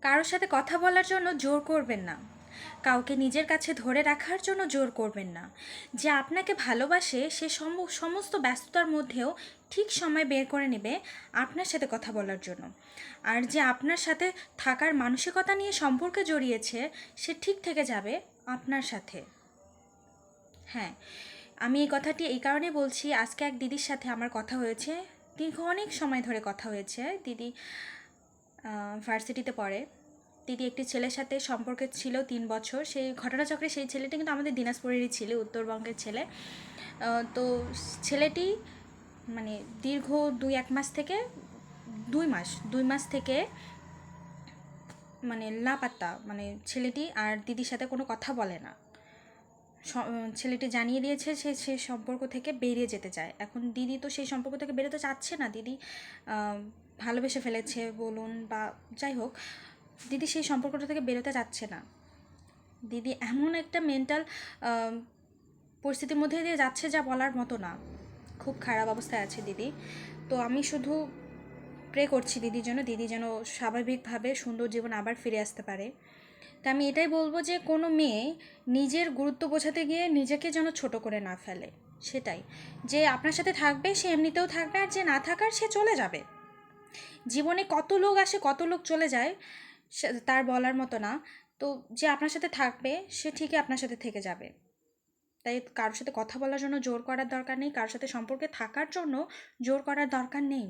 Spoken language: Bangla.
কারোর সাথে কথা বলার জন্য জোর করবেন না, কাউকে নিজের কাছে ধরে রাখার জন্য জোর করবেন না। যে আপনাকে ভালোবাসে সে সমস্ত ব্যস্ততার মধ্যেও ঠিক সময় বের করে নেবে আপনার সাথে কথা বলার জন্য। আর যে আপনার সাথে থাকার মানসিকতা নিয়ে সম্পর্কে জড়িয়েছে সে ঠিক থেকে যাবে আপনার সাথে। হ্যাঁ, আমি এই কথাটি এই কারণে বলছি, আজকে এক দিদির সাথে আমার কথা হয়েছে। দীর্ঘ অনেক সময় ধরে কথা হয়েছে। দিদি ভার্সিটিতে পড়ে। দিদি একটি ছেলের সাথে সম্পর্কে ছিল 3 বছর। সেই ঘটনাচক্রে সেই ছেলেটি কিন্তু আমাদের দিনাজপুরেরই ছিল, উত্তরবঙ্গের ছেলে। তো ছেলেটি মানে দীর্ঘ 2-1 মাস থেকে 2 মাস থেকে মানে লাপাত্তা, মানে ছেলেটি আর দিদির সাথে কোনো কথা বলে না। ছেলেটি জানিয়ে দিয়েছে সে সে সম্পর্ক থেকে বেরিয়ে যেতে চায়। এখন দিদি তো সেই সম্পর্ক থেকে বেরোতে চাচ্ছে না। দিদি ভালোবেসে ফেলেছে বলুন বা যাই হোক, দিদি সেই সম্পর্কটা থেকে বেরোতে চাচ্ছে না। দিদি এমন একটা মেন্টাল পরিস্থিতির মধ্যে দিয়ে যাচ্ছে যা বলার মতো না। খুব খারাপ অবস্থায় আছে দিদি। তো আমি শুধু প্রে করছি দিদির জন্য, দিদি যেন স্বাভাবিকভাবে সুন্দর জীবন আবার ফিরে আসতে পারে। তা আমি এটাই বলবো যে কোনো মেয়ে নিজের গুরুত্ব বোঝাতে গিয়ে নিজেকে যেন ছোট করে না ফেলে। সেটাই, যে আপনার সাথে থাকবে সে এমনিতেও থাকবে, আর যে না থাকার সে চলে যাবে। জীবনে কত লোক আসে কত লোক চলে যায়, তার বলার মতো না। তো যে আপনার সাথে থাকবে সে ঠিকই আপনার সাথে থেকে যাবে। তাই কারোর সাথে কথা বলার জন্য জোর করার দরকার নেই, কারোর সাথে সম্পর্কে থাকার জন্য জোর করার দরকার নেই।